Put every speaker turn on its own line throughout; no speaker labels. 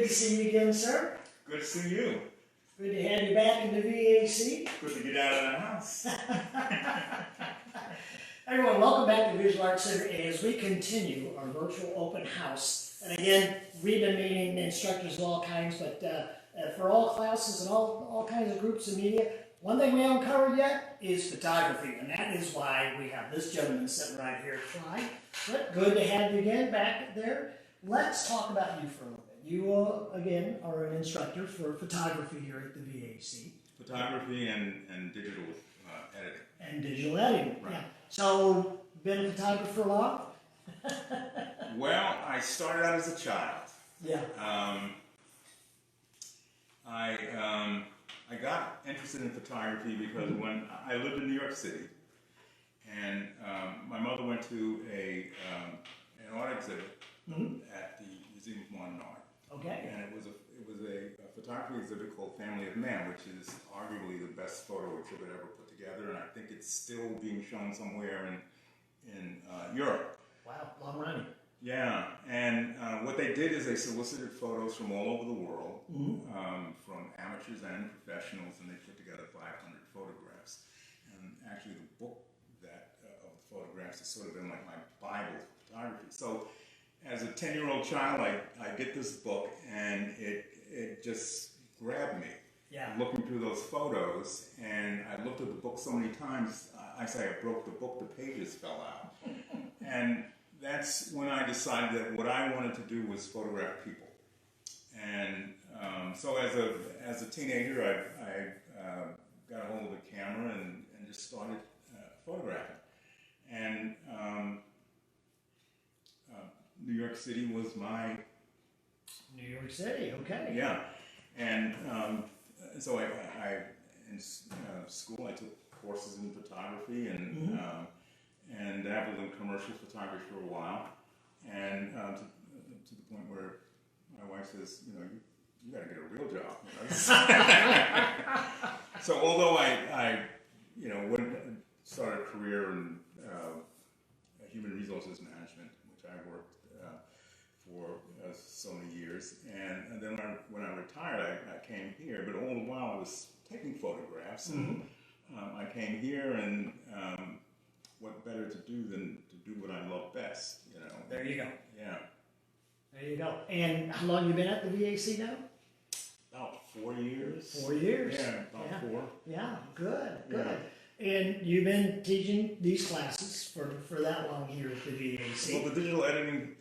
to see you again, sir.
Good to see you.
Good to have you back in the VAC.
Good to get out of the house.
Everyone, welcome back to the Visual Arts Center as we continue our virtual open house. And again, we've been meeting instructors of all kinds, but for all classes and all kinds of groups of media, one thing we haven't covered yet is photography, and that is why we have this gentleman sitting right here, Clyde. But good to have you again back there. Let's talk about you for a little bit. You, again, are an instructor for photography here at the VAC.
Photography and digital editing.
And digital editing,
right.
Yeah. So, been a photographer long?
Well, I started out as a child.
Yeah.
I got interested in photography because when I lived in New York City, and my mother went to an art exhibit at the Museum of Modern Art.
Okay.
And it was a photography exhibit called Family of Man, which is arguably the best photo exhibit ever put together, and I think it's still being shown somewhere in Europe.
Wow, long running.
Yeah, and what they did is they solicited photos from all over the world, from amateurs and professionals, and they put together 500 photographs. And actually, the book of the photographs has sort of been like my Bible for photography. So, as a 10-year-old child, I get this book, and it just grabbed me.
Yeah.
Looking through those photos, and I looked at the book so many times, I broke the book, the pages fell out. And that's when I decided that what I wanted to do was photograph people. And so as a teenager, I got a hold of the camera and just started photographing. And New York City was my...
New York City, okay.
Yeah. And so in school, I took courses in photography and dabbled in commercial photography for a while, and to the point where my wife says, you got to get a real job. So although I started a career in human resources management, which I worked for so many years, and then when I retired, I came here, but all the while I was taking photographs, and I came here, and what better to do than to do what I love best,
There you go.
Yeah.
There you go. And how long you been at the VAC now?
About 4 years.
4 years.
Yeah, about 4.
Yeah, good.
Yeah.
And you've been teaching these classes for that long here at the VAC.
Well, the digital editing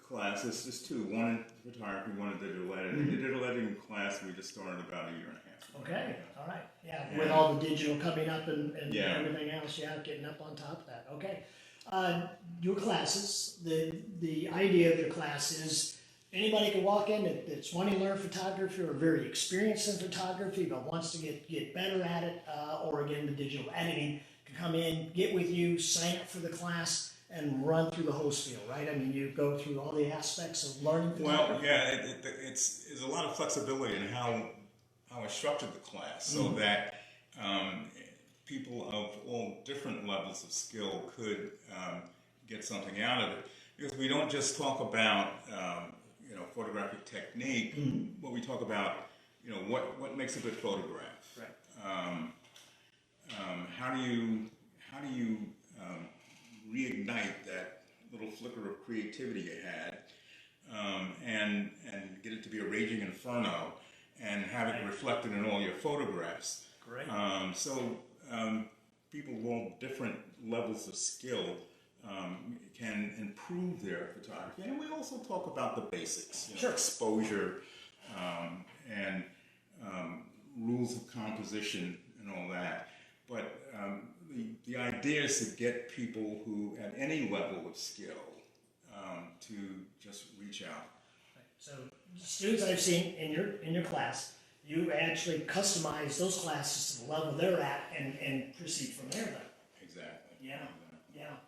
class is just two. One in photography, one in digital editing. The digital editing class we just started about 1.5 years ago.
Okay, all right. Yeah, with all the digital coming up and everything else, getting up on top of that. Okay. Your classes, the idea of your class is anybody can walk in that's wanting to learn photography or very experienced in photography but wants to get better at it, or again, the digital editing, can come in, get with you, sign up for the class, and run through the whole spiel, right? I mean, you go through all the aspects of learning photography.
Well, yeah, it's a lot of flexibility in how I structured the class so that people of all different levels of skill could get something out of it. Because we don't just talk about photographic technique, but we talk about what makes a good photograph.
Right.
How do you reignite that little flicker of creativity you had, and get it to be a raging inferno, and have it reflected in all your photographs.
Great.
So people with all different levels of skill can improve their photography. And we also talk about the basics,
Sure.
Exposure, and rules of composition and all that. But the idea is to get people who, at any level of skill, to just reach out.
So students I've seen in your class, you actually customize those classes to the level they're at and proceed from there then.
Exactly.
Yeah,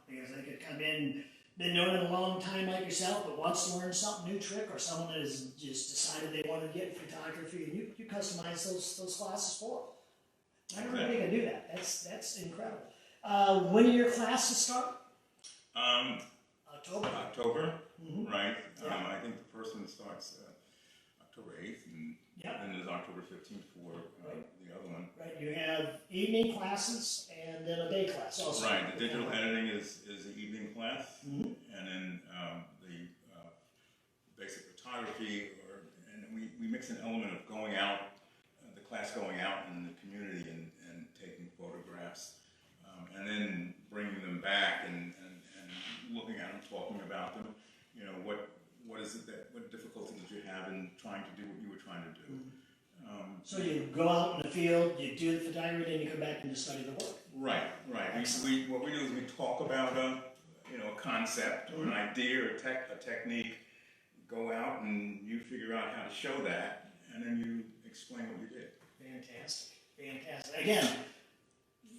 because they could come in, been doing it a long time like yourself, but wants to learn something, new trick, or someone that has just decided they want to get in photography, and you customize those classes for them. Not everybody can do that. That's incredible. When do your classes start? October.
October, right?
Yeah.
I think the first one starts October 8th, and
Yep.
then there's October 15th for the other one.
Right, you have evening classes and then a day class also.
Right, the digital editing is the evening class,
Mm-hmm.
and then the basic photography, and we mix an element of going out, the class going out in the community and taking photographs, and then bringing them back and looking at them, talking about them. You know, what is it what difficulties did you have in trying to do what you were trying to do?
So you go out in the field, you do the photography, then you come back and you study the work.
Right. What we do is we talk about a concept or an idea or a technique. Go out and you figure out how to show that, and then you explain what you did.
Fantastic. Again,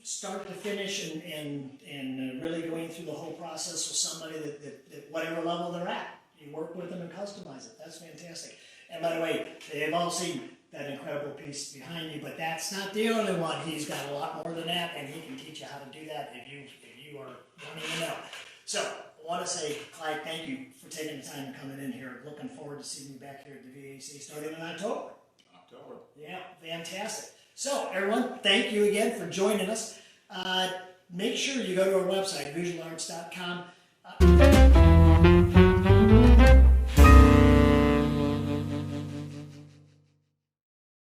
start to finish and really going through the whole process with somebody that whatever level they're at, you work with them and customize it. That's fantastic. And by the way, they've all seen that incredible piece behind you, but that's not the only one. He's got a lot more than that, and he can teach you how to do that if you don't even know. So I want to say, Clyde, thank you for taking the time and coming in here. Looking forward to seeing you back here at the VAC starting in October. Yeah, fantastic. So everyone, thank you again for joining us. Make sure you go to our website, visualarts.com.